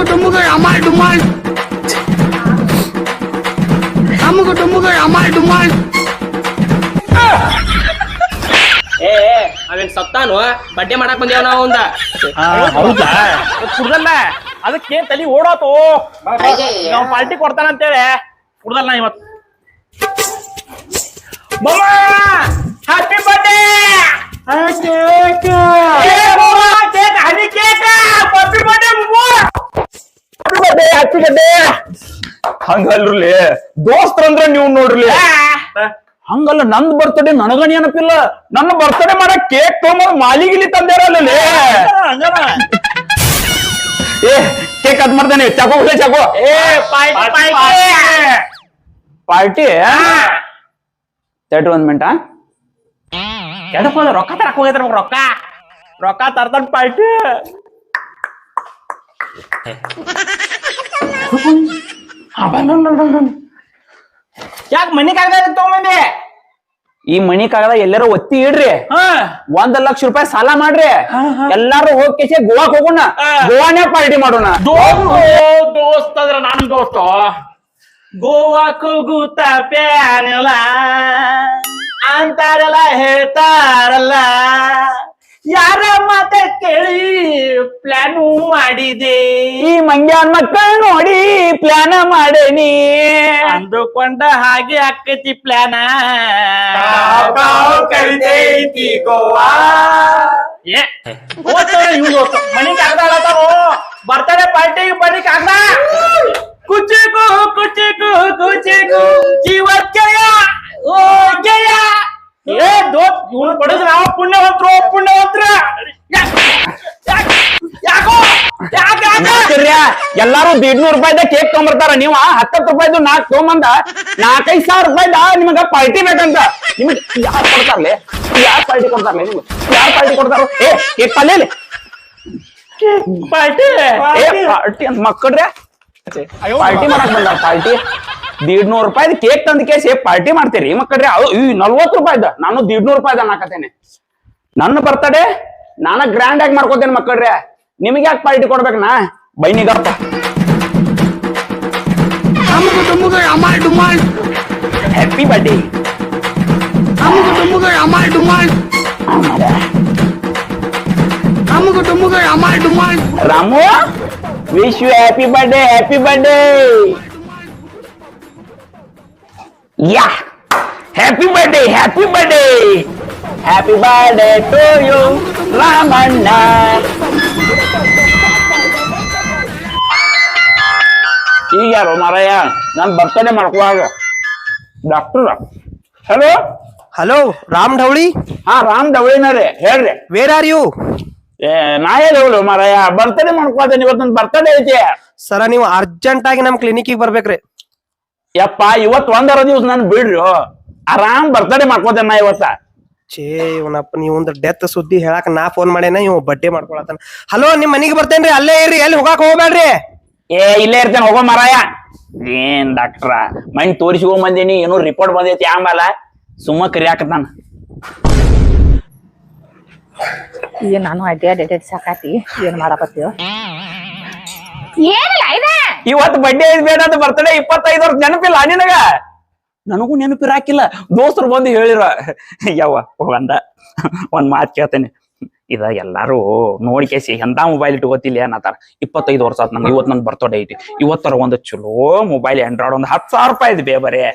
ಡುಮ್ಮುಗ ಅಮಾಲ್ ಡುಮಾಲ್ ಅಮ್ಮಗ ಡುಮ್ಮುಗ ಅಮಾಲ್ ಡುಮಾಲ್. ಏ ಅವೇನ್ ಸತ್ತಾನು ಬಡ್ಡೆ ಮಾಡಕ್ ಬಂದೇವ್ ನಾವು ಒಂದ. ಹೌದಾ ಕುಡ್ದಲ್ಲ ಅದಕ್ಕೆ ತಲಿ ಓಡೋತು ನಾವ್ ಪಾರ್ಟಿ ಕೊಡ್ತಾನಂತೇಳಿ ಕುಡ್ದಲ್ಲ ಇವತ್ತು. ಹ್ಯಾಪಿ ಬರ್ಡೇ ಹಂಗಲ್ರಿ ದೋಸ್ತರಂದ್ರ ನೀವ್ ನೋಡ್ರಿ ಹಂಗಲ್ಲ. ನಂದ್ ಬರ್ತಡೇ ನನಗ ನೆನಪಿಲ್ಲ. ನನ್ನ ಬರ್ತಡೇ ಮಾಡಕ್ ಕೇಕ್ ತೊಗೊಂಡ್ ಮಾಲಿಗಿಲಿ ತಂದೇರಲ್ಲ. ಏ ಕೇಕ್ ಕಟ್ ಮಾಡ್ತೇನೆ. ಚಾಕೋ ಹುಳೆ ಚಾಕೋ. Party thirty 1 minute. ಎದಕ್ ರೊಕ್ಕ ತರಕ್ ಹೋಗಿದ್ರ ರೊಕ್ಕ ತರ್ತಾನ ಪಾರ್ಟಿ. ಯಾಕೆ ಮನಿ ಕಾಗದ ತಗೊಂಬಂದಿ? ಈ ಮನಿ ಕಾಗದ ಎಲ್ಲಾರು ಒತ್ತಿ ಇಡ್ರಿ. 1 ಲಕ್ಷ ರೂಪಾಯಿ ಸಾಲ ಮಾಡ್ರಿ. ಎಲ್ಲಾರು ಹೋಗಿ ಗೋವಾಕ್ ಹೋಗೋಣ. ಗೋವಾನೇ ಪಾರ್ಟಿ ಮಾಡೋಣ. ದೋಸ್ತ ಅಂದ್ರ ನನ್ ದೋಸ್ತ. ಗೋವಾಕ್ ಹೋಗುತ್ತ ಪ್ಯಾನಲ್ಲ ಅಂತಾರಲ್ಲ ಹೇಳ್ತಾರಲ್ಲ. ಯಾರ ಮಾತ ಕೇಳಿ ಪ್ಲಾನು ಮಾಡಿದೆ. ಈ ಮಂಗ್ಯಾನ್ ಮಕ್ಕಳು ನೋಡಿ ಪ್ಲಾನ್ ಮಾಡೇನಿ. ಅಂದುಕೊಂಡ ಹಾಗೆ ಆಕೈತಿ ಪ್ಲಾನ. ಕರಿತೈತಿ ಗೋವಾ. ಮನಿ ಕಾಗದ ಬರ್ತಾರೆ ಪಾರ್ಟಿಗೆ ಬನ್ನಿ ಕಾಗದ. ಕುಚಿಕು ಕುಚಿಕು ಕುಚಿಕು ಜೀವಕ್ಕಯ್ಯ ಓ ಜಯ. ಏ ದೋತ್ ಇವ್ನು ಪಡೆದ್ ನಾವು ಪುಣ್ಯವಂತರು ಪುಣ್ಯವಂತರ. ಯಾಕೋ ಎಲ್ಲಾರು 150 ರೂಪಾಯಿದ ಕೇಕ್ ತಗೊಂಡ್ಬರ್ತಾರ. ನೀವು 10 ರೂಪಾಯಿದು 4 ತಗೊಂಬಂದ 4-5 ಸಾವಿರ ರೂಪಾಯಿದ ನಿಮಗ ಪಾರ್ಟಿ ಬೇಕಂತ. ನಿಮಗ್ ಯಾರು ಕೊಡ್ತಾರಲೆ? ಯಾರು ಪಾರ್ಟಿ ಕೊಡ್ತಾರಲೆ? ನಿಮ್ಗೆ ಯಾರು ಪಾರ್ಟಿ ಕೊಡ್ತಾರ? ಏ ಕೇಕ್ ಪಲ್ಲೆ ಪಾರ್ಟಿ ಪಾರ್ಟಿ ಅಂತ ಮಕ್ಕಳ್ರೆ ಪಾರ್ಟಿ ಮಾಡಕ್ ಬಂದಾರ. ಪಾರ್ಟಿ 150 ರೂಪಾಯಿದ ಕೇಕ್ ತಂದ ಕೇಸಿ ಪಾರ್ಟಿ ಮಾಡ್ತೀರಿ ಮಕ್ಕಳ್ರೆ. 40 ರೂಪಾಯಿದ ನಾನು 150 ರೂಪಾಯಿದ ನಾಕತೇನೆ. ನನ್ನ ಬರ್ತಡೇ ನಾನ ಗ್ರ್ಯಾಂಡ್ ಆಗಿ ಮಾಡ್ಕೋತೇನೆ ಮಕ್ಕಳ್ರೆ. ನಿಮಗೆ ಯಾಕೆ ಪಾರ್ಟಿ ಕೊಡ್ಬೇಕನಾ? ಬೈನಿಗಪ್ಪ. ಅಮ್ಮಗ ಡುಮ್ಮುಗ ಅಮಾಲ್ ಡುಮಾಲ್ ಹ್ಯಾಪಿ ಬರ್ಡೇ. ಅಮ್ಮಗ ಡುಮ್ಮುಗ ಅಮಾಲ್ ಡುಮಾಲ್ ಅಮ್ಮಗ ಡುಮ್ಮುಗ ಅಮಾಲ್ ಡುಮಾಲ್. Ramu wish you happy birthday. Happy birthday. ಯಾ happy birthday. Happy birthday. Happy birthday to you Ramanna. ಈಗ ಯಾರು ಮಾರಾಯ ನನ್ ಬರ್ತಡೇ ಮಾಡ್ಕೋವಾಗ doctor. Hello hello Ram Dhavali. ಹಾ ರಾಮ್ ಢವಳಿನರೇ ಹೇಳ್ರಿ. Where are you? ನಾ ಹೇಳು ಮಾರಾಯ ಬರ್ತಡೇ ಮಾಡ್ಕೋತೇನೆ. ಇವತ್ತು ನನ್ ಬರ್ತಡೇ ಐತಿ. ಸರ ನೀವು ಅರ್ಜೆಂಟ್ ಆಗಿ ನಮ್ ಕ್ಲಿನಿಕ್ ಬರ್ಬೇಕ್ರಿ. ಯಪ್ಪ ಇವತ್ 1 ದಿವಸ ನನ್ ಬಿಡ್ರಿ. ಆರಾಮ್ ಬರ್ತಡೇ ಮಾಡ್ಕೋತೇನೆ ನಾ ಇವತ್ತ. ಛೇ ಇವನಪ್ಪ ನೀವು ಒಂದು ಡೆತ್ ಸುದ್ದಿ ಹೇಳಾಕ ನಾ ಫೋನ್ ಮಾಡೇನ. ಇವ್ ಬಡ್ಡೆ ಮಾಡ್ಕೊಳತಾನ. ಹಲೋ ನಿಮ್ ಮನಿಗೆ ಬರ್ತೇನ್ರಿ. ಅಲ್ಲೇ ಇರ್ರಿ, ಎಲ್ಲಿ ಹೋಗಾಕ್ ಹೋಗ್ಬೇಡ್ರಿ. ಇಲ್ಲೇ ಇರ್ತೇನೆ. ಹೋಗೋ ಮಾರಾಯ. ಏನ್ ಡಾಕ್ಟ್ರ ಮಣ್ ತೋರಿಸ್ಕೊಂಡ್ ಬಂದೀನಿ. ಏನೋ ರಿಪೋರ್ಟ್ ಬಂದೈತಿ. ಆಮೇಲೆ ಸುಮ್ಮ ಕರಿಯಾಕತ್ತಾನ. ಈಗ ನಾನು ಅಡ್ಡಿ ಸಾಕಾತಿ. ಏನ್ ಮಾಡಕತ್ತೀವ? ಏನಿಲ್ಲ ಇದೆ ಇವತ್ತು ಬಡ್ಡೆ ಐದ್ ಬೇಡ ಅಂತ ಬರ್ತಡೇ 25 ವರ್ಷ ನೆನಪಿಲ್ಲ ನಿನಗ? ನನಗೂ ನೆನಪಿರಾಕಿಲ್ಲ. ದೋಸ್ತರು ಬಂದು ಹೇಳಿರ ಯವ್ವ ಒಂದ್ ಮಾತು ಕೇಳ್ತೇನೆ. ಇದ ಎಲ್ಲಾರು ನೋಡ್ಕೇಸಿ ಎಂತ ಮೊಬೈಲ್ ಇಟ್ಕೋತಿಲ್ಲ ಅನ್ನತಾರ. 25 ವರ್ಷ ಆತ್ ನಂಗೆ. ಇವತ್ ನನ್ ಬರ್ತಡೇ ಐತಿ. ಇವತ್ತರ ಒಂದು ಚಲೋ ಮೊಬೈಲ್ ಆಂಡ್ರಾಯ್ಡ್ ಒಂದು 10,000 ರೂಪಾಯಿ ಬೇ ಬರೇ.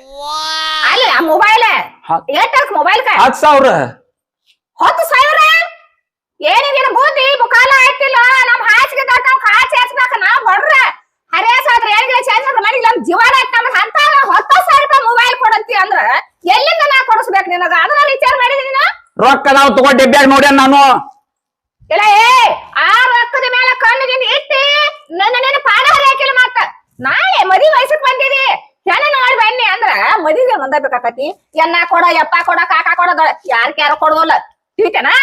ಅಲ್ಲ ಮೊಬೈಲ್ ಮೊಬೈಲ್ 10,000. 10,000 ಏನಿದೆ ಬೂದಿ ಮುಖಾಲ ಆಯ್ತಿಲ್ಲ. ನಮ್ ಹಾಸಿಗೆ ನಾವ್ ಕಾಚಿ ಹಚ್ಬೇಕ. ನಾವ್ ಬಡ್ರ ಹರಿಯಾಸಾದ್ರ ಏನಿಗೆ ಚೇಂಜ್ ಮಾಡಿಲ್ಲ. ನಮ್ ಜೀವನ ಆಯ್ತು ನಮ್ಗೆ ಅಂತ 10,000 ರೂಪಾಯಿ ಮೊಬೈಲ್ ಕೊಡಂತಿ ಅಂದ್ರ ಎಲ್ಲಿಂದ ನಾ ಕೊಡಿಸ್ಬೇಕು ನಿನಗ? ಅದನ್ನ ವಿಚಾರ ಮಾಡಿದೀನಿ ನೀನು. ರೊಕ್ಕ ನಾವು ತಗೊಂಡ್ ಡೆಬ್ಬ್ಯಾಗ ನೋಡ್ಯಾನ ನಾನು. ಇಲ್ಲ ಆ ರೊಕ್ಕದ ಮೇಲೆ ಕಣ್ಣಿಗೆ ಇಟ್ಟಿ ನನ್ನ ಪಾಡ ಹರಿಯಾಕಿಲ್ಲ. ಮತ್ತ ನಾಳೆ ಮದಿ ವಯಸ್ಸಕ್ ಬಂದಿದಿ ಹೆಣ ನೋಡಿ ಬನ್ನಿ ಅಂದ್ರ ಮದಿಗೆ ಬಂದಬೇಕಾಕತಿ. ಎನ್ನ ಕೊಡ ಯಪ್ಪ ಕೊಡ ಕಾಕ ಕೊಡ ಯಾರು ಕೊಡೋಲ್ಲ. ತಿಳಿತೇನಾ?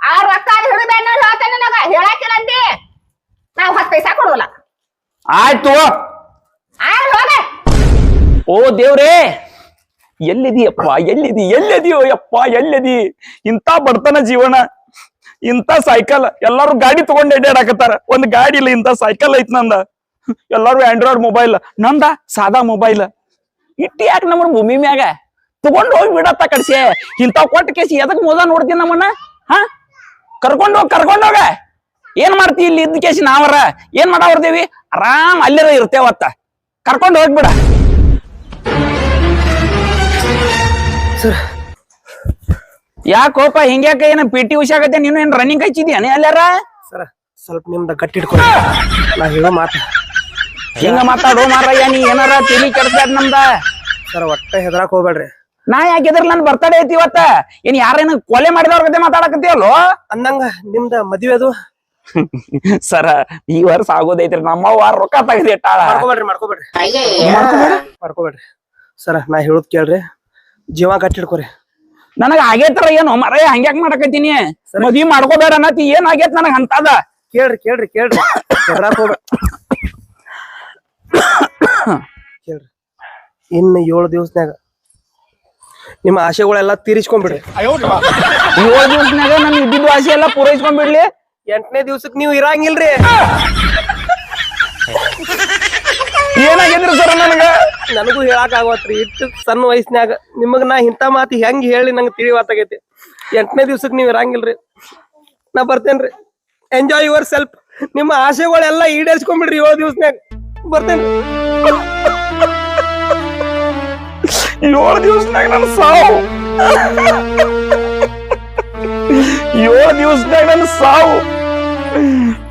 ಆ ರೊಕ್ಕ ಹಿಡಿದ ಹೇಳ್ತೇನೆ ನನಗ ಹೇಳಾಕಿಲ್ಲ ಅಂದಿ. ನಾವ್ 10 ಪೈಸಾ ಕೊಡೋಲ್ಲ. ಆಯ್ತು ಹೋಗ. ಓ ದೇವ್ರೇ ಎಲ್ಲಿದೀಯಪ್ಪ? ಎಲ್ಲಿದೀಯೋ ಯಪ್ಪ? ಎಲ್ಲಿದಿ? ಇಂತ ಬಡತನ ಜೀವನ, ಇಂತ ಸೈಕಲ್. ಎಲ್ಲಾರು ಗಾಡಿ ತಗೊಂಡ್ ಅಡ್ಡಾಡಕತ್ತಾರ. ಒಂದ್ ಗಾಡಿ ಇಲ್ಲ, ಇಂತ ಸೈಕಲ್ ಐತ್ ನಂದ. ಎಲ್ಲಾರು ಆಂಡ್ರಾಯ್ಡ್ ಮೊಬೈಲ್, ನಂದ ಸಾದಾ ಮೊಬೈಲ್. ಇಟ್ಟಿ ಯಾಕೆ ನಮ್ಮ ಭೂಮಿ ಮ್ಯಾಗ ತಗೊಂಡ್ ಹೋಗಿ ಬಿಡತ್ತ ಕಡ್ಸಿ. ಇಂತಾವ್ ಕೊಟ್ಟ ಕೇಸಿ ಎದಕ್ ಮೋದ ನೋಡ್ತೀನಿ ನಮ್ಮನ್ನ? ಹಾ, ಕರ್ಕೊಂಡೋಗ. ಏನ್ ಮಾಡ್ತಿ ಇಲ್ಲಿ ಇದ್ದ ಕೇಸಿ? ನಾವರ ಏನ್ ಮಾಡಾವರ್ದೇವಿ? ಆರಾಮ್ ಅಲ್ಲಿರ ಇರ್ತೇವತ್ತ. ಕರ್ಕೊಂಡ್ ಹೋಗ್ಬಿಡ. ಸರ್ ಯಾಕೋಪ ಹಿಂಗ್ಯಾಕ? ಏನ PT ಉಷಾ ಆಗತ್ತೆ? ನೀನು ಏನ್ ರನ್ನಿಂಗ್ ಹಚ್ಚಿದ್ಯಾನೆ ಅಲ್ಲಾರ? ಸರ ಸ್ವಲ್ಪ ನಿಮ್ದ ಗಟ್ಟಿ ಇಟ್ಕೊಳಿ, ನಾ ಹೇಳೋ ಮಾತು. ಹಿಂಗ ಮಾತಾಡೋ ಮಾರಯ್ಯ, ನೀ ಏನಾರ ತಿಳಿ ಕೆಡ್ಸ್ಯಾದ ನಮ್ದ. ಸರ್ ಒಟ್ಟ ಹೆದರಾಕ್ ಹೋಗ್ಬೇಡ್ರಿ. ನಾ ಯಾಕಿದ್ರ ನನ್ ಬರ್ತಡೇ ಐತಿ ಇವತ್ತ. ಏನ್ ಯಾರೇನ ಕೊಲೆ ಮಾಡಿದವ್ರ ಕತೆ ಮಾತಾಡಕತ್ತೀವಲ್ಲೋ? ಅಂದಂಗ ನಿಮ್ದ ಮದ್ವೆ ಅದು ಸರ ಈ ವರ್ಷ ಆಗೋದೈತ್ರಿ. ನಮ್ಮವ್ವ ರೊಕ್ಕ ತೆಗ್ದಿ ಇಟ್ಟಾಳ. ಮಾಡ್ಕೋಬೇಡ್ರಿ ಸರ, ನಾ ಹೇಳೋದ್ ಕೇಳ್ರಿ, ಜೀವ ಗಟ್ಟಿ ಇಟ್ಕೊರಿ. ನನಗ ಆಗೇತ್ರ ಏನು ಮರಯ್ಯ? ಹಂಗ್ಯಾಕ್ ಮಾಡಕತ್ತೀನಿ? ಮದ್ವಿ ಮಾಡ್ಕೋಬೇಡ ಅನ್ನತಿ. ಏನ್ ಆಗೇತ್ ನನಗ ಅಂತದ? ಕೇಳ್ರಿ ಹೆದರಾಕ್ ಹೋಗ್ಬೇಡ. ಕೇಳ್ರಿ, ಇನ್ನು 7 ದಿವಸನ್ಯಾಗ ನಿಮ್ಮ ಆಸೆಗಳೆಲ್ಲ ತೀರಿಸ್ಕೊಂಡ್ಬಿಡ್ರಿ. 7 ದಿವಸನಾಗ ನನ್ ಇದ್ದಿದ್ದು ಆಸೆ ಎಲ್ಲ ಪೂರೈಸ್ಕೊಂಡ್ಬಿಡ್ಲಿ. 8ನೇ ದಿವ್ಸಕ್ ನೀವು ಇರಂಗಿಲ್ರಿ. ಏನಾಗಿದ್ರಿ ಸರ ನನಗ? ನನಗೂ ಹೇಳಕ್ ಆಗವತ್ರಿ. ಇಟ್ಟು ಸಣ್ಣ ವಯಸ್ಸಿನಾಗ ನಿಮಗ್ ನಾ ಇಂಥ ಮಾತು ಹೆಂಗ್ ಹೇಳಿ ನಂಗೆ ತಿಳಿವಾತಾಗೈತಿ. 8ನೇ ದಿವ್ಸಕ್ ನೀವ್ ಇರಂಗಿಲ್ರಿ. ನಾ ಬರ್ತೇನ್ರಿ. Enjoy your self. ನಿಮ್ಮ ಆಸೆಗಳೆಲ್ಲ ಈಡೇರ್ಸ್ಕೊಂಡ್ಬಿಡ್ರಿ 7 ದಿವ್ಸನ್ಯಾಗ. ಬರ್ತೇನ್ರಿ. 7 ದಿವಸನಾಗ ನನ್ ಸಾವು. 7 ದಿವಸನಾಗ ನನ್ ಸಾವು.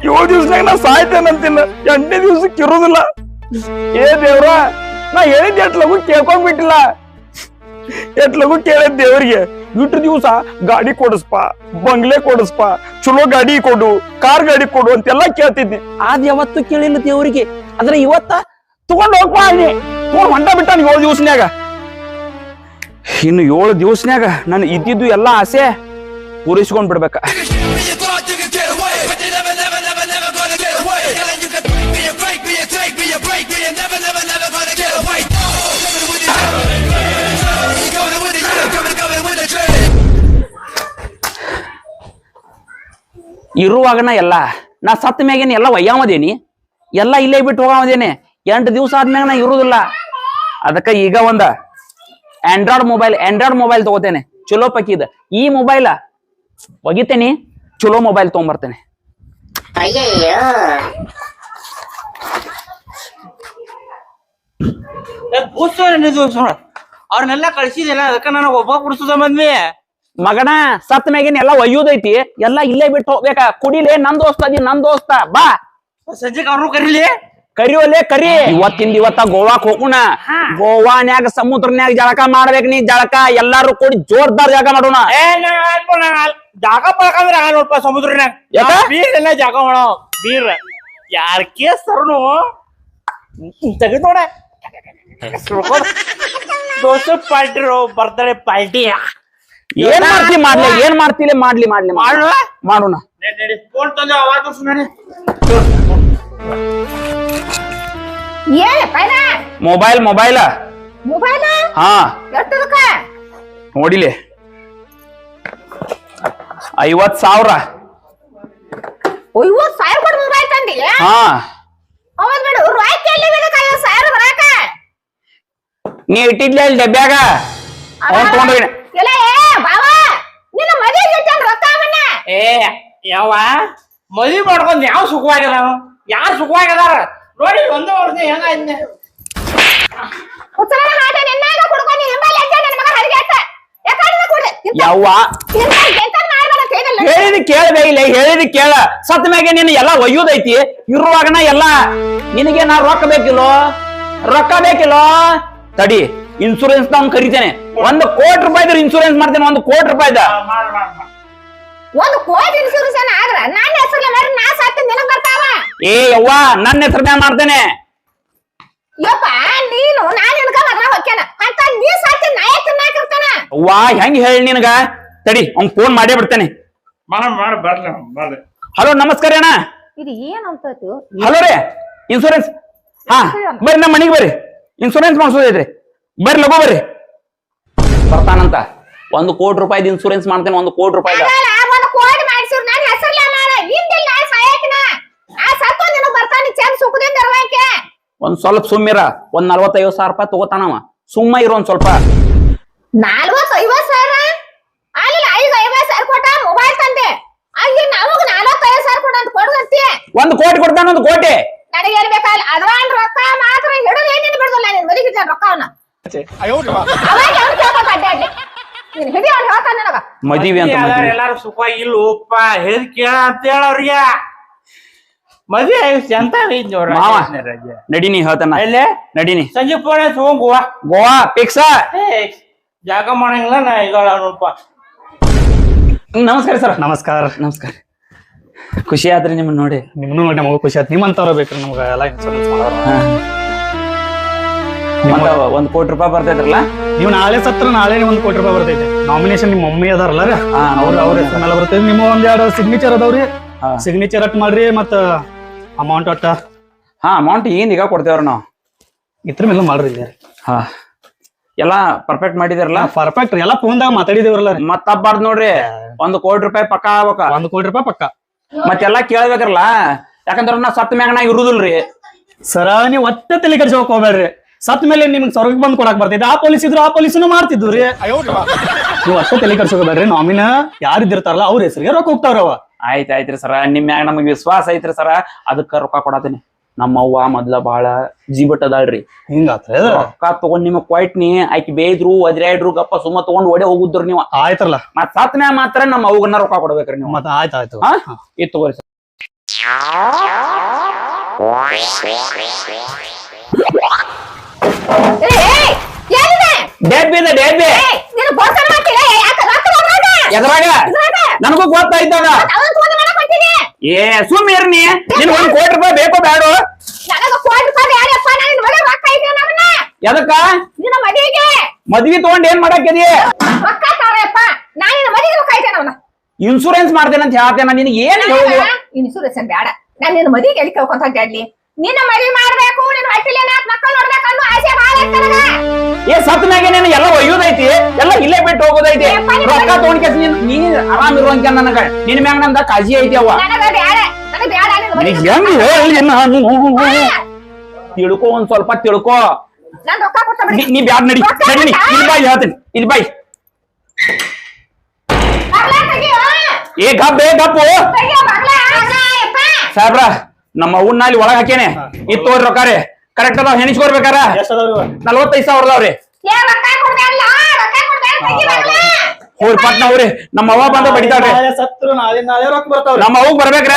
7 ದಿವಸನಾಗ ನಾ ಸಾಯ್ತೇನಂತಿನ. 8ನೇ ದಿವ್ಸಕ್ಕೆ ಇರೋದಿಲ್ಲ. ಏ ದೇವ್ರ, ನಾ ಹೇಳಿದ್ ಎಟ್ ಲಗು ಕೇಳ್ಕೊಂಡ್ಬಿಟ್ಟಿಲ್ಲ. ಎಟ್ ಲಗು ಕೇಳಿದ್ ದೇವ್ರಿಗೆ, ಇಟ್ಟು ದಿವ್ಸ ಗಾಡಿ ಕೊಡಿಸ್ಪ, ಬಂಗ್ಲೆ ಕೊಡಿಸ್ಪ, ಚಲೋ ಗಾಡಿ ಕೊಡು, ಕಾರ್ ಗಾಡಿ ಕೊಡು ಅಂತೆಲ್ಲ ಕೇಳ್ತಿದ್ನಿ. ಆದ್ ಯಾವತ್ತು ಕೇಳಿಲ್ಲ ದೇವ್ರಿಗೆ. ಆದ್ರೆ ಇವತ್ತ ತಗೊಂಡ್ ಹೋಗ್ಪಾ ಇದೀನಿ. ತಗೊಂಡ್ ಹೊಂಟ ಬಿಟ್ಟಾನ 7 ದಿವಸನ್ಯಾಗ. ಇನ್ನು 7 ದಿವಸನ್ಯಾಗ ನಾನು ಇದ್ದಿದ್ದು ಎಲ್ಲಾ ಆಸೆ ಪೂರೈಸ್ಕೊಂಡ್ ಬಿಡ್ಬೇಕ. ಇರುವಾಗನ ಎಲ್ಲ ನಾ ಸತ್ತ ಮ್ಯಾಗೇನೆ ಎಲ್ಲ ಒಯ್ಯಾಮದೇನಿ. ಎಲ್ಲ ಇಲ್ಲೇ ಬಿಟ್ಟು ಹೋಗಾಮದೇನೆ. 8 ದಿವಸ ಆದ್ಮ್ಯಾಗ ನಾ ಇರುದಿಲ್ಲ. ಅದಕ್ಕ ಈಗ ಒಂದ ಆಂಡ್ರಾಯ್ಡ್ ಮೊಬೈಲ್ ತಗೋತೇನೆ, ಚಲೋ ಪಕ್ಕಿದ. ಈ ಮೊಬೈಲ ಒಗಿತೇನಿ, ಚಲೋ ಮೊಬೈಲ್ ತಗೊಂಬರ್ತೇನೆ. ಅವ್ರನ್ನೆಲ್ಲ ಕಳ್ಸಿದೇನ, ಅದಕ್ಕ ನನಗ ಒಬ್ಬ ಕುಡಿಸೋದ ಬಂದ್ವಿ. ಮಗನ ಸತ್ ಮ್ಯಾಗೇನ್ ಎಲ್ಲ ಒಯ್ಯುದೈತಿ. ಎಲ್ಲ ಇಲ್ಲೇ ಬಿಟ್ಟು ಹೋಗ್ಬೇಕ. ಕುಡಿಲೆ, ನನ್ ದೋಸ್ತ ಅದಿ, ನನ್ ದೋಸ್ತ ಬಾ. ಸಂಜೆಕ್ ಅವ್ರು ಕರೀಲಿ. ಕರಿಯೋಲೆ ಕರಿ. ಇವತ್ತ ಗೋವಾಕ್ ಹೋಗೋಣ. ಗೋವಾನ್ಯಾಗ ಸಮುದ್ರನ್ಯಾಗ ಜಳಕ ಮಾಡ್ಬೇಕ್. ನೀ ಜಳಕ ಎಲ್ಲಾರು ಕೂಡಿ ಜೋರ್ದಾರ್ ಜಳಕ ಮಾಡೋಣ. ಜಾಗ ಪಡ್ಕಂದ್ರೆ ನೋಡ್ಪ ಸಮುದ್ರನ್ಯಾಗ. ಬೀರ್ ಎಲ್ಲ ಜಾಗ ಮಾಡೋ ಬೀರ್ ಯಾರ ಕೇಸ್ತಾರನು ತೆಗೆದ್ ನೋಡ. ದೋಸ್ತ ಪಾರ್ಟಿ ಬರ್ತಡೆ ಪಾರ್ಟಿ. ಏನ್ ಮಾಡ್ತಿಲ್ಲ ಮಾಡ್ಲಿ ಮಾಡೋಣ. ಫೋನ್ ತಂದೆ ಅವಾಗ ಮೊಬೈಲ್ ಮೊಬೈಲ್ ಹಾ ಎಷ್ಟದಕ್ಕ ನೋಡಿಲಿ. 50,000. 50,000 ಕೊಟ್ಟು ಮೊಬೈಲ್ ತಂದಿ? ಹಾ ಅವನ್ ಬಿಡು, ರಾಯ್ಕೆ ಎಲ್ಲಿ ಬಿಡಕ 50,000 ಬರಾಕ? ನೀ ಇಟ್ಟಿದ್ಲಿ ಅಲ್ಲಿ ಡಬ್ಬ್ಯಾಗ. ಅವನ್ ತಗೊಂಡೋಗಿ. ಎಲ್ಲ ಬಾವ ನಿನ್ನ ಮದುವೆ ಇಟ್ಟಾನ ರೊಕ್ಕ ಅವನ್ನ. ಯಾವ ಮದ್ವಿ ಮಾಡ್ಕೊಂಡ್ ಯಾವ ಸುಖವಾಗ್ಯದ? ಯಾರು ಸುಖವಾಗ್ಯದಾರ ನೋಡಿ. ಒಂದು ವರ್ಷ ಹೆಂಗ ಉತ್ಸವ ಹಾಟ ನಿನ್ನಾಗ ಕುಡ್ಕೊಂಡು ಹಿಂಬಾಲಿ ಅಜ್ಜ ನನ್ನ ಮಗ ಹರಿಗೆಟ್ಟ ಯಾಕಂದ್ರೆ ಕೊಡ್ರಿ ಯವ್ವ ಹೇಳಿದ್ ಕೇಳ್ಬೇ ಇಲ್ಲ. ಹೇಳಿದ್ ಕೇಳ. ಸತ್ ಮ್ಯಾಗೆ ನೀನು ಎಲ್ಲ ಒಯ್ಯುದೈತಿ. ಇರುವಾಗನ ಎಲ್ಲ ನಿನಗೆ ನಾ ರೊಕ್ಕ ಬೇಕಿಲ್ಲೋ. ತಡಿ, ಇನ್ಸೂರೆನ್ಸ್ ನಾನು ಕರಿತೇನೆ. 1 ಕೋಟಿ ರೂಪಾಯಿದ ಇನ್ಸೂರೆನ್ಸ್ ಮಾಡ್ತೇನೆ. 1 ಕೋಟಿ ರೂಪಾಯಿದ. 1 ಕೋಟಿ ಇನ್ಸೂರೆನ್ಸ್ ಆದ್ರ ನನ್ನ ಹೆಸರಲ್ಲಿ ಮಾಡಿ ನಾ ಸಾಕ್ತ ನಿನಗೆ ಬರ್ತಾವ. ಏ ಯವ್ವ, ನನ್ನ ಹೆಸರು ಮ್ಯಾಲ ಮಾಡ್ತೇನೆ. ಯಪ್ಪ ನೀನು ನಾನು ನಿನಗ ಮದ್ರ ಹೊಕ್ಕೇನ ಅಂತ ನೀ ಸಾಕ್ತಿ ನಾ ಯಾಕೆ ತಿನ್ನಾಕಿರ್ತಾನ? ಅವ್ವ ಹೆಂಗ್ ಹೇಳಿ ನಿನಗ? ತಡಿ, ಅವ್ನ್ ಫೋನ್ ಮಾಡೇ ಬಿಡ್ತೇನೆ. ಬರ್ಲಿ. ಹಲೋ, ನಮಸ್ಕಾರ ಅಣ್ಣ. ಇದು ಏನಂತ ಹಲೋ ರೀ, ಇನ್ಸೂರೆನ್ಸ್. ಹಾ ಬರ್ರಿ, ನಮ್ಮ ಮನೆಗೆ ಬರ್ರಿ. ಇನ್ಸೂರೆನ್ಸ್ ಮಾಡ್ಸೋದೈತ್ರಿ. ಬರ್ರಿ, ಲಗೋ ಬರ್ರಿ. ಬರ್ತಾನಂತ. 1 ಕೋಟಿ ರೂಪಾಯಿದ ಇನ್ಸೂರೆನ್ಸ್ ಮಾಡ್ತೇನೆ. 1 ಕೋಟಿ ರೂಪಾಯಿದ. 1 ಕೋಟಿ ಮಾಡಿಸಿರ್ ನನ್ನ ಹೆಸರಲ್ಲೇ ಮಾಡ. ನಿಂದಿಲ್ಲ ಸಾಯಕಿನ ಆ ಸತ್ತು ನಿನಗೆ ಬರ್ತಾನೆ ಚಂದ ಸುಖದಿಂದ ಇರ್ಬೇಕೆ. ಒಂದ್ ಸ್ವಲ್ಪ ಸುಮ್ಮಿರ ಒಂದ್ 40-50 ರೂಪಾಯಿ ತಗೋತಾನವ. ಸುಮ್ಮ ಇರೋ ಒಂದ್ ಸ್ವಲ್ಪ. 40-50 ಸಾವಿರ ಅಲ್ಲಿ 50 ಸಾವಿರ ಕೊಟ್ಟ ಮೊಬೈಲ್ ತಂದೆ ಅಲ್ಲಿ ನಮಗ್ 45 ಸಾವಿರ ಕೊಡ ಅಂತ ಕೊಡುವಂತೆ. 1 ಕೋಟಿ ಕೊಡ್ತಾನ, 1 ಕೋಟಿ. ನನಗೆ ಏನ್ ಬೇಕಲ್ಲ ಅಡ್ವಾನ್ಸ್ ರೊಕ್ಕ ಮಾತ್ರ ಹಿಡಿದು ಏನೇನು ಬಿಡುದಿಲ್ಲ ನಿನ್ ಮದುವೆ ರೊಕ್ಕವನ್ನ ಅವಾಗ ಅವ್ನು ಕೇಳ್ಕೊತ ಅಡ್ಡಾಡ್ಲಿ ನೀನ್ ಹಿಡಿ ಅವ್ನು ಹೇಳ್ತಾನೆ ನನಗ ಮದುವೆ ಅಂತ ಮದ್ವಿ. ಎಲ್ಲಾರು ಸುಖವಾಗಿ ಇಲ್ಲೋಪ್ಪ ಹೇಳಿದ್ ಕೇಳ ಅಂತ ಹೇಳ ಅವ್ರಿಗೆ. ಮದ್ವೆ ಎಂತ ಮಾವ ನಡಿನಿ ಹೇಳ್ತಾನ. ಎಲ್ಲೇ ನಡಿನಿ ಸಂಜೆ ಫೋನ್ ಹೋಗ್ ಗೋವಾ. ಗೋವಾ ಫಿಕ್ಸ್. ಜಾಗ ಮಾಡಂಗಿಲ್ಲ ನಾ ಈಗ ನೋಡಪ್ಪ. ನಮಸ್ಕಾರ ಸರ್. ನಮಸ್ಕಾರ. ನಮಸ್ಕಾರ. ಖುಷಿ ಆದ್ರಿ ನಿಮ್ಮನ್ನ ನೋಡಿ. ನಿಮ್ನು ನೋಡಿ ನಮಗೂ ಖುಷಿ ಆಯ್ತು. ನಿಮ್ಮಂತವ್ರ ಬೇಕ್ರಿ ನಮ್ಗ ಎಲ್ಲ ಇನ್ಶೂರೆನ್ಸ್ ಮಾಡೋರು. 1 ಕೋಟಿ ರೂಪಾಯಿ ಬರ್ತೈತ್ರಲ್ಲ. ನೀವು ನಾಳೆ ಸತ್ರ ನಾಳೆ 1 ಕೋಟಿ ರೂಪಾಯಿ ಬರ್ತೈತೆ. ನಾಮಿನೇಷನ್ ನಿಮ್ಮ ಮಮ್ಮಿ ಅದಾರಲ್ಲ ರೀ, ಅವ್ರ ಹೆಸರು ಮೇಲೆ ಬರ್ತೈತಿ. ನಿಮ್ಮ 1-2 ಸಿಗ್ನೇಚರ್ ಅದಾವ್ರಿ, ಸಿಗ್ನೇಚರ್ ಅಟ್ ಮಾಡ್ರಿ. ಮತ್ತ ಅಮೌಂಟ್ ಒಟ್ಟ ಅಮೌಂಟ್ ಏನ್ ಈಗ ಕೊಡ್ತೇವ್ರ ನಾವು. ಇದ್ರ ಮೇಲೆ ಮಾಡ್ರಿ ಇಲ್ಲಿ. ಎಲ್ಲಾ ಪರ್ಫೆಕ್ಟ್ ಮಾಡಿದಿರಲ್ಲ. ಪರ್ಫೆಕ್ಟ್ ಎಲ್ಲ ಫೋನ್ದಾಗ ಮಾತಾಡಿದೇವ್ರಲ್ಲ ರೀ. ಮತ್ತ ತಪ್ಪಾರ್ದು ನೋಡ್ರಿ. 1 ಕೋಟಿ ರೂಪಾಯಿ ಪಕ್ಕ ಆಗ್ಬೇಕ. 1 ಕೋಟಿ ರೂಪಾಯಿ ಪಕ್ಕ. ಮತ್ತೆಲ್ಲಾ ಕೇಳ್ಬೇಕ್ರಲ್ಲ, ಯಾಕಂದ್ರ ನಾ ಸತ್ತ ಮ್ಯಾಗ ನಾ ಇರುದಿಲ್ರಿ. ಸರ ನೀವ್ ಒಟ್ಟ ತಲೆ ಕೆಡ್ಸೋಕ್ ಹೋಗ್ಬೇಡ್ರಿ. ಸತ್ ಮೇಲೆ ನಿಮ್ಗೆ ಸ್ವರ್ಗಕ್ಕೆ ಬಂದ್ ಕೊಡಕ್ ಬರ್ತೈತೆ. ಆ ಪೊಲೀಸ್ ಇದ್ರು ಆ ಪೊಲೀಸನು ಮಾಡ್ತಿದ್ವು ರೀ. ನೀವು ಅಷ್ಟೇ ತಲೆ ಕೆಡ್ಸೋಬೇಡ್ರಿ. ನಾಮಿನ ಯಾರು ಇದ್ದಿರ್ತಾರಲ್ಲ ಅವ್ರ ಹೆಸರಿಗೆ ರೊಕ್ಕ ಹೋಗ್ತಾವ್ರವ. ಆಯ್ತಾಯ್ತ್ರಿ ಸರ, ನಿಮ್ ಮ್ಯಾಗ ನಮಗ್ ವಿಶ್ವಾಸ ಐತ್ರಿ ಸರ, ಅದಕ್ಕ ರೊಕ್ಕ ಕೊಡತೀನಿ. ನಮ್ಮ ಅವ್ವ ಮೊದ್ಲ ಬಾಳ ಜೀಬಟ್ ಅದಾಳ್ರಿ. ಹಿಂಗಾತ್ರಿ ರೊಕ್ಕ ತಗೊಂಡ್ ನಿಮಗ್ ಕೊಯ್ಟ್ನಿ. ಆಕಿ ಬೇಯ್ದ್ರು ಒದ್ರಾಡ್ರು ಗಪ್ಪ ಸುಮ್ಮ ತಗೊಂಡ್ ಓಡೆ ಹೋಗುದ್ರಿ ನೀವು. ಆಯ್ತಲ್ಲ. ಮತ್ ಸತ್ ಮ್ಯಾಗ ಮಾತ್ರ ನಮ್ಮ ಅವ್ಗನ್ನ ರೊಕ್ಕ ಕೊಡ್ಬೇಕ್ರಿ ನೀವು. ಮತ್ತ ಆಯ್ತಾಯ್ತು. ಇದು ತಗೋರಿ ಸರ್. ಎದ್ರಾಗ ನನಗೂ ಗೊತ್ತಾಯ್ತಾಗ. ಏ ಸುಮ್ ಇರ್ನಿ. ನಿನ್ 1 ಕೋಟಿ ರೂಪಾಯಿ ಬೇಕೋ ಬೇಡೋ? ಎದಕ್ಕ ಮದ್ವಿ ತಗೊಂಡ್ ಏನ್ ಮಾಡಾಕದಿ? ಇನ್ಶೂರೆನ್ಸ್ ಮಾಡ್ತೇನೆ ಅಂತ ಹೇಳ್ತೇನೆ. ನಿನಗೆ ಏನ್ ಹೇಳುದು? ಇನ್ಸೂರೆನ್ಸ್ ಬೇಡ. ನಾನು ನಿನ್ನ ಮದುವೆಗೆ ಎಲ್ಲಿ ಕೇಳ್ಕೊಂತ ಅಡ್ಡಾಡ್ಲಿ? ನಿನ್ನ ಮದುವೆ ಮಾಡ್ಬೇಕು, ನಿನ್ನ ಹೊಟ್ಟಿಲಿ 4 ಮಕ್ಕಳು ನೋಡ್ಬೇಕು ಅನ್ನೋ ಆಸೆ ಭಾಳ ಐತೆ ನನಗ. ಏ ಸತ್ ಮ್ಯಾಗೆ ನೀನು ಎಲ್ಲ ಒಯ್ಯೋದೈತಿ, ಎಲ್ಲ ಇಲ್ಲೇ ಬಿಟ್ಟು ಹೋಗೋದೈತಿ. ರೊಕ್ಕ ತಗೊಂಡ್ ಕೇಸ್ ನೀ ಆರಾಮ್ ಇರುವಂಕ ನನಗ ನಿನ್ ಮ್ಯಾಗ ನಂದ ಕಾಳಜಿ ಐತಿ. ಅವ್ವ ನನಗ ಬೇಡ, ನನಗ ಬೇಡ ನಿನ್ನ ಮದುವೆ. ಹೆಂಗ್ ಹೇಳಿ ನಾನು ತಿಳ್ಕೊ, ಒಂದ್ ಸ್ವಲ್ಪ ತಿಳ್ಕೊ. ನಾನು ರೊಕ್ಕ ಕೊಟ್ಟ ಬಿಡಿ. ನೀ ಬ್ಯಾಡ ನಡಿ ನಡಿ. ಇಲ್ಲಿ ಬಾಯ್ ಹೇಳ್ತೀನಿ, ಇಲ್ಲಿ ಬಾಯ್. ಬಾಗ್ಲ ತೆಗಿಯೋ. ಏ ಗಪ್ ಬೇ ಗಪ್ಪು ತೆಗಿಯೋ ಬಾಗ್ಲ. ಯಪ್ಪ ಸಾಹೇಬ್ರ, ನಮ್ಮ ಅವ್ವನ್ನ ಅಲ್ಲಿ ಒಳಗ್ ಹಾಕೇನೆ. ಇತ್ತು ರೊಕ್ಕಾರೆ ಕರೆಕ್ಟ್ ಅದಾವ. ಹೆಣಿಸ್ಕೊಡ್ಬೇಕಾರ 45,000 ಅದಾವ್ರಿ. ಏ ರೊಕ್ಕ ಕೊಡ್ಬೇಡ, ರೊಕ್ಕ ಕೊಡ್ಬೇಡ, ತೆಗಿ ಬಾಗ್ಲ. ಹೋಗಿ ಪಟ್ನ ಅವ್ರಿ. ನಮ್ಮ ಅವ್ವ ಬಂದ ಬಡಿತಾಳ್ರಿ. ಸತ್ರು ನಾಳೆ ರೊಕ್ಕ ಬರ್ತಾವ್ರಿ. ನಮ್ಮ ಅವ್ಗ ಬರ್ಬೇಕ್ರ,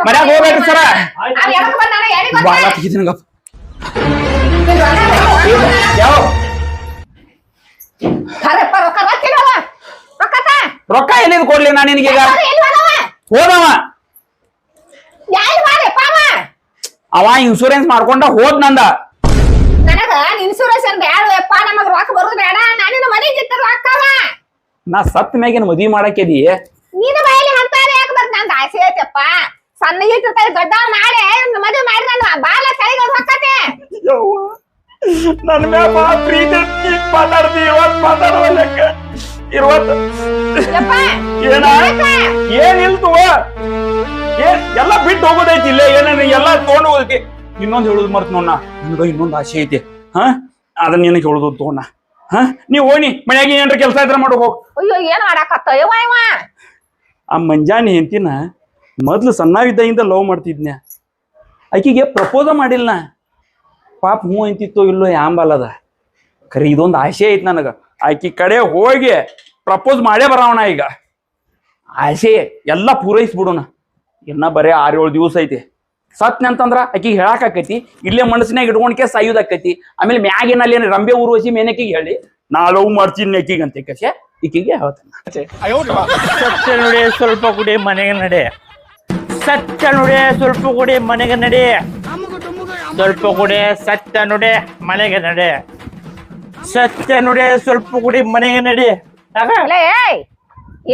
ಮನ್ಯಾಗ ಹೋಗ್ಬೇಕ್ರಿ ಸರ. ಅವ್ ಎದಕ್ ಬಂದಾನ ಯಾರಿಗ್ ಬಾಳ ಗೊತ್ತ? ತೆಗಿತೀನಿ ಗಪ್. ಗೊತ್ತ? ಯಾವ ಖರೆಪ್ಪ ರೊಕ್ಕ ಬರ್ತಿಲ್ಲ ರೊಕ್ಕ ತಾ. ರೊಕ್ಕ ಎಲ್ಲಿದ್ ಕೊಡ್ಲಿ ನಾ ನಿನಗೀಗ? ಅದು ಎಲ್ಲಿ ಹೋದವ? ಹೋದವ ಯಾರು ಬಾರಪ್ಪ ಅವ? ಅವ ಇನ್ಶೂರೆನ್ಸ್ ಮಾಡ್ಕೊಂಡ ಹೋದ್ ನಂದ. ನನಗ ಇನ್ಶೂರೆನ್ಸ್ ಏನ್ ಬೇಡಪ್ಪ, ನಮಗ್ ರೊಕ್ಕ ಬರುದು ಬೇಡ. ನಾನಿನ ಮನೆಗೆ ಇದ್ದ ರೊಕ್ಕವ. ನಾ ಸತ್ ಮ್ಯಾಗಿನ ಮದ್ವಿ ಮಾಡಾಕೇದಿ. ನೀನು ಬಾಯಲ್ಲಿ ಅಂತಾರೆ ಯಾಕೆ ಬರ್ತ? ನಂದು ಆಸೆ ಐತಪ್ಪ. ಸಣ್ಣ ಇಟ್ಟಿರ್ತಾರೆ ದೊಡ್ಡವ ಮಾಡಿ ಮದುವೆ ಮಾಡಿ ನಾನು ಬಾಲ ಕೈಗೆ ಹೊಕ್ಕತೆ. ನನ್ ಮ್ಯಾಗ ಬಾಳ ಪ್ರೀತಿ ಮಾತಾಡ್ತಿ. ಇವತ್ ಮಾತಾಡುವಲ್ಲಕ್ಕ ಇರುವತ್ ಯಪ್ಪ ಏನ ಏನಿಲ್ತು. ಎಲ್ಲ ಬಿಟ್ಟು ಹೋಗೋದೈತಿ. ಇಲ್ಲೇ ಏನೇನು ಎಲ್ಲ ತಗೊಂಡು ಹೋಗೈತಿ. ಇನ್ನೊಂದ್ ಹೇಳುದು ಮರ್ತ್ ನೋಡ, ನನಗ ಇನ್ನೊಂದ್ ಆಸೆ ಐತಿ. ಅದನ್ನ ನಿನಗೆ ಹೇಳುದು ತಗೋಣ. ನೀವ್ ಹೋಗಿ ಮನ್ಯಾಗ ಏನ್ರ ಕೆಲ್ಸ ಇದ್ರ ಮಾಡು ಹೋಗ್. ಅಯ್ಯೋ ಏನ್ ಮಾಡಾಕತ್ತ ಯವ್ವ ಇವ? ಆ ಮಂಜಾನಿ ಹೆಂಡತಿನ ಮೊದ್ಲು ಸಣ್ಣವಿದ್ದಾಗಿಂದ ಲವ್ ಮಾಡ್ತಿದ್ನ್ಯ. ಆಕಿಗೆ ಪ್ರಪೋಸ ಮಾಡಿಲ್ಲ. ಪಾಪ ಹೂ ಅಂತಿತ್ತೋ ಇಲ್ಲೋ ಯಾಂಬಲ್ಲದ. ಖರೆ ಇದೊಂದು ಆಸೆ ಐತಿ ನನಗ. ಆಕಿ ಕಡೆ ಹೋಗಿ ಪ್ರಪೋಸ್ ಮಾಡೇ ಬರೋಣ. ಈಗ ಆಸೆ ಎಲ್ಲ ಪೂರೈಸ್ಬಿಡೋಣ. ಇನ್ನ ಬರೇ 6-7 ದಿವಸ ಐತಿ. ಸತ್ನೆ ಅಂತಂದ್ರ ಆಕಿಗೆ ಹೇಳಾಕೈತಿ. ಇಲ್ಲೇ ಮನಸ್ಸಿನಾಗ ಇಟ್ಕೊಂಡ್ಕೆ ಸಾಯುದಕ್ಕೈತಿ. ಆಮೇಲೆ ಮ್ಯಾಗಿನಲ್ಲಿ ಏನ್ ರಂಬೆ ಊರ್ವಶಿ ಮೇನಕಿಗೆ ಹೇಳಿ ನಾ ಲವ್ ಮಾಡ್ತೀನಿ ಆಕಿಗೆ ಅಂತ ಕಸೆ ಈಕಿಗೆ ಹೇಳ್ತಾನೆ. ಸತ್ಯ ನೋಡಿ ಸ್ವಲ್ಪ ಕುಡಿ ಮನೆಗೆ ನಡೆ. ಸತ್ಯ ನೋಡಿ ಸ್ವಲ್ಪ ಕುಡಿ ಮನೆಗೆ ನಡಿ. ಸ್ವಲ್ಪ ಕುಡಿ ಸತ್ಯ ನೋಡಿ ಮನೆಗೆ ನಡೆ. ಸತ್ಯ ನೋಡಿ ಸ್ವಲ್ಪ ಕುಡಿ ಮನೆಗೆ ನಡಿ.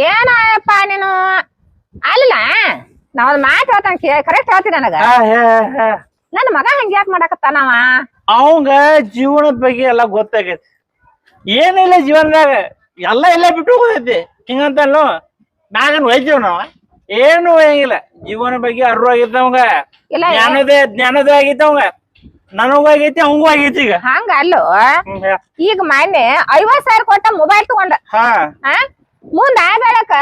ಏನಪ್ಪ ನೀನು ಅಲ್ಲ ನಾವ್ ಮಾತು ಹೇಳ್ತಾನ ಕರೆಕ್ಟ್ ಹೇಳ್ತೀನಿ. ನನಗ ನನ್ನ ಮಗ ಹಂಗ ಯಾಕೆ ಮಾಡಾಕತ್ತಾನವ? ಅವಂಗ ಜೀವನದ ಬಗ್ಗೆ ಎಲ್ಲ ಗೊತ್ತಾಗೈತಿ. ಏನಿಲ್ಲ ಜೀವನದಾಗ ಎಲ್ಲ ಇಲ್ಲೇ ಬಿಟ್ಟು ಹೋಗೈತಿ. ಹಿಂಗಂತಲ್ಲೋ ನಾಗನ್ ಒಯ್ತೀವ್ ನಾವ ಏನು ಒಯ್ಯಂಗಿಲ್ಲ. ಜೀವನ ಬಗ್ಗೆ ಅರ್ವ ಆಗಿದ್ದವಂಗ, ಜ್ಞಾನದೇ ಆಗೈತವಂಗ. ನನಗೂ ಆಗೈತಿ ಅವಂಗೂ ಆಗೈತಿ ಈಗ ಹಂಗ ಅಲ್ಲೋ ಹೇಳ. ಈಗ ಮೊನ್ನೆ 50,000 ಕೊಟ್ಟ ಮೊಬೈಲ್ ತಗೊಂಡ ಹಾ ಮುಂದ ಬೆಳಕ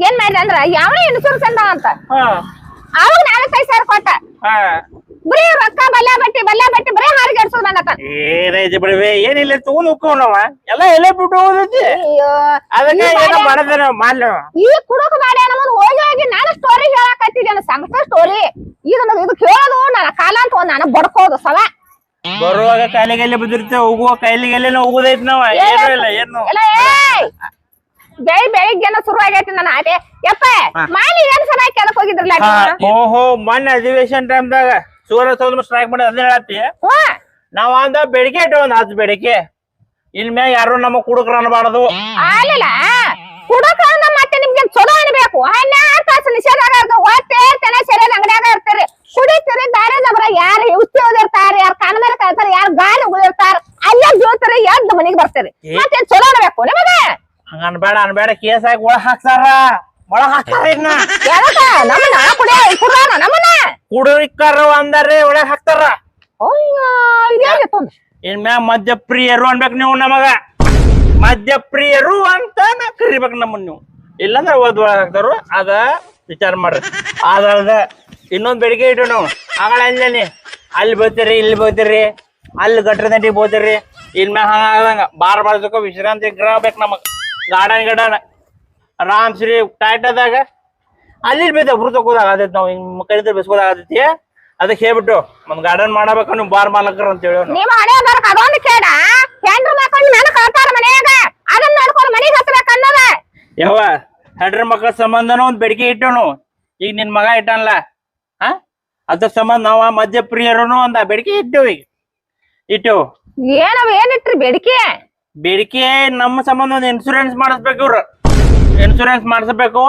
ಏನ್ ಮಾಡಿದ ಅಂದ್ರ ಯಾವನೇ ಇನ್ಸೂರೆನ್ಸ್ ಅಂದ ಅಂತ ಹಾ ಅವಾಗ 45,000 ಕೊಟ್ಟ ಹಾ ಬರೀ ರೊಕ್ಕ ಬಲ್ಲೆ ಬಟ್ಟಿ ಬರೀ ಹಾರಿಗೆ ಎಡ್ಸೋದ್ ಬಂದತ್ತ ಏನೈತಿ ಬಿಡ್ವೆ ಏನಿಲ್ಲ ತಗೊಂಡ್ ಹೋಗ್ಕೊಂಡವ ಎಲ್ಲ ಎಲ್ಲೇ ಬಿಟ್ಟು ಹೋಗೈತಿ ಅಯ್ಯೋ ಅದಕ್ಕೆ ಏನೋ ಮಾಡದ ಮಾಡ್ಲ ಈ ಕುಡುಕ ಮಾಡಿ ನಮ್ಮನ್ನ ಹೋಗಿ ನಾನು ಸ್ಟೋರಿ ಹೇಳಕತ್ತಿದ್ದೇನೆ ಸಂಗತ ಸ್ಟೋರಿ ಈಗ ಇದು ಕೇಳೋದು ನನ್ನ ಕಾಲ ಅಂತ ಒಂದ್ ನಾನು ಬಡ್ಕೋದು ಸವ ಬರುವಾಗ ಕಾಲಿಗೆಲ್ಲ ಬಿದ್ದಿರ್ತೇವೆ ಹೋಗುವ ಕಾಲಿಗೆಲ್ಲ ಹೋಗುದೈತಿ ನಾವ ಏನೂ ಇಲ್ಲ ಏನು ಎಲ್ಲ ಬೆಳಿಗ್ಗೆನ ಶುರು ಆಗೈತಿ ನನ್ನ ಅದೇ ಯಪ್ಪ ಮಾಲಿ ಏನ್ ಸಲ ಕೆಳಕ್ ಹೋಗಿದ್ರಲ್ಲ ಓಹೋ ಮೊನ್ನೆ ಅಧಿವೇಶನ್ ಟೈಮ್ದಾಗ ಸೂರ್ಯ ಸ್ಟ್ರೈಕ್ ಮಾಡಿ ಅದನ್ನ ಹೇಳತ್ತಿ ನಾವ್ ಅಂದ ಬೆಳಿಗ್ಗೆ ಇಟ್ಟು ಒಂದ್ 10 ಬೆಳಿಗ್ಗೆ ಇನ್ಮ್ಯಾಗ ಯಾರು ನಮ್ಮ ಕುಡುಕ್ರ ಅನ್ಬಾರ್ದು ಅಲ್ಲಿಲ್ಲ ಕುಡುಕ ಮತ್ತೆ ನಿಮ್ಗೆ ಚಲೋ ಅನ್ಬೇಕು 12 ತಾಸು ನಿಷೇಧ ಹೊಟ್ಟೆ ತನ ಸರಿಯಾದ ಅಂಗಡಿಯಾಗ ಇರ್ತೀರಿ ಕುಡಿತೀರಿ ದಾರಿ ನಗರ ಯಾರು ಯುಕ್ತಿ ಓದಿರ್ತಾರ ಯಾರು ಕಾನ ಮೇಲೆ ಕಳ್ತಾರ ಯಾರು ಗಾಳಿ ಉಳಿರ್ತಾರ ಅಲ್ಲೇ ಜೋತಿರಿ ಎದ್ದು ಮನಿಗ್ ಬರ್ತೀರಿ ಮತ್ತೆ ಚಲೋ ಅನ್ಬೇಕು ನಿಮಗೆ ಹಂಗ ಅನ್ಬೇಡ ಕೇಸ್ ಆಗಿ ಒಳಗ್ ಹಾಕ್ತಾರ ಇದ್ನ ನಮ್ಮನ್ನ ಕುಡಿಯ ಕುಡ್ರಾನ ನಮ್ಮನ್ನ ಕುಡುಕರು ಅಂದಾರೆ ಒಳಗ್ ಹಾಕ್ತಾರ ಅಯ್ಯೋ ಇದೇನಿತ್ತು ಇನ್ಮ್ಯಾಗ ಮದ್ಯಪ್ರಿಯರು ಅನ್ಬೇಕು ನೀವು ನಮಗ ಮದ್ಯಪ್ರಿಯರು ಅಂತ ನಾ ಕರಿಬೇಕು ನಮ್ಮನ್ನ ನೀವು ಇಲ್ಲಾಂದ್ರೆ ಓದ್ ಒಳಗ್ ಹಾಕ್ತಾರು ಅದ ವಿಚಾರ ಮಾಡ್ರಿ ಅದ ಇನ್ನೊಂದ್ ಬೆಳಿಗ್ಗೆ ಇಟ್ಟು ನಾವು ಆಗಳ ಅಂಜನಿ ಅಲ್ಲಿ ಬೋತೀರಿ ಇಲ್ಲಿ ಬೋತೀರಿ ಅಲ್ಲಿ ಗಟ್ರ ದಂಡಿ ಬೋತೀರಿ ಇನ್ಮ್ಯಾಗ ಹಂಗ ಬಾರ್ ಬಾಳ್ದಕ್ಕ ವಿಶ್ರಾಂತಿ ಗೃಹ ಬೇಕು ನಮಗ್ ಗಾರ್ಡನ್ ಆರಾಮ್ ಶ್ರೀ ಟಾಯ್ಟದಾಗ ಅಲ್ಲಿ ಬೇದ ಒಬ್ರು ತಗೋದಾಗ ಆದೈತಿ ನಾವು ಹಿಂಗ್ ಕೈದ್ರೆ ಬೆಸ್ಕೋದಾಗತೈತಿ ಅದಕ್ಕೆ ಹೇಳ್ಬಿಟ್ಟು ಒಂದ್ ಗಾರ್ಡನ್ ಮಾಡಬೇಕು ನೀವು ಬಾರ್ ಮಾಲಕರು ಅಂತ ಹೇಳಿ ನೀವ್ ಹಣೆ ಬರ್ಕ ಅದೊಂದು ಕೇಳ ಹೆಂಡ್ರು ಮಕ್ಕಳು ನಾನು ಕಳ್ತಾರ ಮನ್ಯಾಗ ಅದನ್ನ ನೋಡ್ಕೊಂಡು ಮನೆಗೆ ಹತ್ಬೇಕು ಅನ್ನೋದ ಯಾವ ಹೆಡ್ರ ಮಕ್ಕಳ ಸಂಬಂಧನ ಒಂದ್ ಬೆಡಿಕೆ ಇಟ್ಟನು ಈಗ ನಿನ್ ಮಗ ಇಟ್ಟನಲ್ಲ ಹಾ ಅದ್ರ ಸಂಬಂಧ ನಾವ ಮದ್ಯಪ್ರಿಯರು ಒಂದ್ ಬೆಡಿಕೆ ಇಟ್ಟೇವ್ ಈಗ ಇಟ್ಟೇವ್ ಏನಿಟ್ರಿ ಬೇಡಿಕೆ ಬೇಡಿಕೆ ನಮ್ಮ ಸಂಬಂಧ ಒಂದು ಇನ್ಶೂರೆನ್ಸ್ ಮಾಡಿಸ್ಬೇಕು ಇವ್ರು ಇನ್ಶೂರೆನ್ಸ್ ಮಾಡಿಸ್ಬೇಕು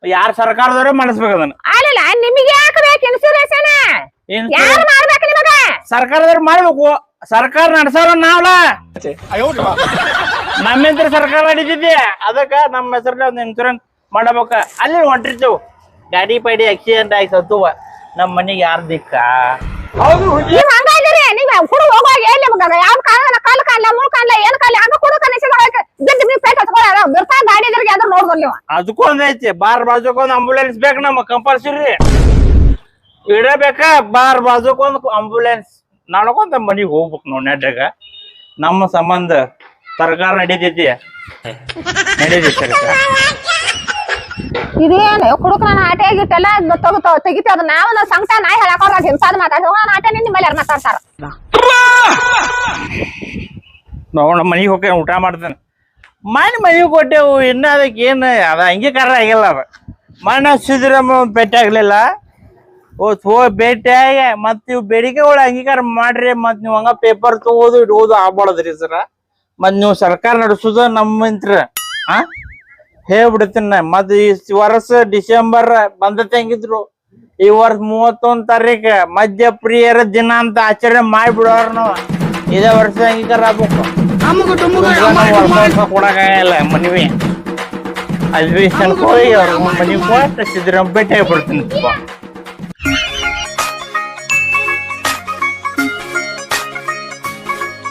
ಯಾರು ಸರ್ಕಾರದವ್ರೆ ಮಾಡಿಸ್ಬೇಕು ಅದನ್ನ ಅಲ್ಲ ನಿಮಗೆ ಯಾಕೆ ಬೇಕು ಇನ್ಸೂರೆನ್ಸ್ ಯಾರು ಮಾಡ್ಬೇಕು ನಿಮಗ ಸರ್ಕಾರದವ್ರು ಮಾಡ್ಬೇಕು ಸರ್ಕಾರ ನಡ್ಸೋರ ನಾವಲ್ಲ ನಮ್ಮಿಂತ್ರ ಸರ್ಕಾರ ನಡೀತಿದ್ದೆ ಅದಕ್ಕ ನಮ್ಮ ಹೆಸರಲ್ಲಿ ಒಂದು ಇನ್ಶೂರೆನ್ಸ್ ಮಾಡಬೇಕ ಅಲ್ಲಿ ಹೊಂಟಿರ್ತೇವ್ ಗಾಡಿ ಪೈಡಿ ಆಕ್ಸಿಡೆಂಟ್ ಆಗಿ ಸತ್ತುವ ನಮ್ಮ ಮನೆಗೆ ಯಾರು ದಿಕ್ಕ ನೀವ್ ಹಂಗಾದಿರಿ ನೀವ್ ಕುಡು ಹೋಗುವಾಗ ಏನ್ ನಿಮ್ಗ ಯಾವ ಕಾಲ ಕಾಲ್ ಕಾಲ ಮೂಳ್ ಕಾಲ ಏನ್ ಕಾಲ ಹಂಗ ಕುಡು ಕನಿಸಿದ ಗಿಡ್ ನೀವು ಪೇಟ್ ಹಚ್ಕೊಳ್ಳ ಬಿರ್ತಾ ಗಾಡಿ ಇದ್ರಿಗೆ ಅದ್ರ ನೋಡ್ಬೋದು ನೀವು ಅದಕ್ಕೂ ಒಂದ್ ಐತಿ ಬಾರ್ ಬಾಜುಕೊಂದ್ ಆಂಬುಲೆನ್ಸ್ ಬೇಕು ನಮ್ಮ ಕಂಪಲ್ಸರಿ ಇಡಬೇಕ ಬಾರ್ ಬಾಜುಕೊಂದ್ ಆಂಬುಲೆನ್ಸ್ ನಡ್ಕೊಂತ ಮನಿಗ್ ಹೋಗ್ಬೇಕು ನೋಡ್ ನೆಟ್ಟಾಗ ನಮ್ಮ ಸಂಬಂಧ ಸರ್ಕಾರ ನಡೀತೈತಿ ಸರ್ಕಾರ ಇದೇನು ಕುಡುಕ್ ನಾನು ಆಟೆ ಆಗಿಟ್ಟೆಲ್ಲ ತೆಗಿತೀವಿ ಅದು ನಾವು ಸಂಕಟ ನಾಯಿ ಹೇಳಕೋರ ಹಿಂಸಾದ ಮಾತಾಡ್ತೀವಿ ಆಟೆ ನಿಮ್ಮ ಮೇಲೆ ಯಾರು ಮಾತಾಡ್ತಾರ ನಾವು ನಮ್ಮ ಮನಿಗೆ ಹೋಗಿ ಊಟ ಮಾಡ್ತೇನೆ ಮನೆಗೆ ಕೊಟ್ಟೆವು ಇನ್ನ ಅದಕ್ಕೆ ಏನು ಅದ ಅಂಗೀಕಾರ ಆಗಿಲ್ಲ ಅದ ಮನೆ ಸಿದ್ದರಾಮ ಭೇಟಿ ಆಗ್ಲಿಲ್ಲ ಭೇಟಿಯಾಗಿ ಮತ್ ನೀವು ಬೇಡಿಕೆಗಳು ಅಂಗೀಕಾರ ಮಾಡ್ರಿ ಮತ್ ನೀವು ಹಂಗ ಪೇಪರ್ ತಗೋದು ಇಡೋದು ಆಗ್ಬಾರ್ದ್ರಿ ಸರ ಮತ್ ನೀವು ಸರ್ಕಾರ ನಡೆಸೋದು ನಮ್ಮಂತ್ರ ಹಾ ಹೇಳ್ಬಿಡ್ತೀನಿ ಮತ್ ಈ ವರ್ಷ ಡಿಸೆಂಬರ್ ಬಂದತೆ ಹೆಂಗಿದ್ರು ಈ ವರ್ಷ 31 ತಾರೀಕು ಮದ್ಯಪ್ರಿಯರ ದಿನ ಅಂತ ಆಚರಣೆ ಮಾಡಿಬಿಡೋರ್ ನಾವು ಇದೇ ವರ್ಷ ಅಂಗೀಕಾರ ಆಗ್ಬೇಕು ಕೊಡಕ್ಕಾಗಲ್ಲ ಮನವಿ ಅಧಿವೇಶನಕ್ಕೆ ಹೋಗಿ ಅವ್ರ ಮನೆಗೆ ಕೊಟ್ಟು ಸಿದ್ದರಾಮ ಭೇಟಿ ಆಗ್ಬಿಡ್ತೀನಿ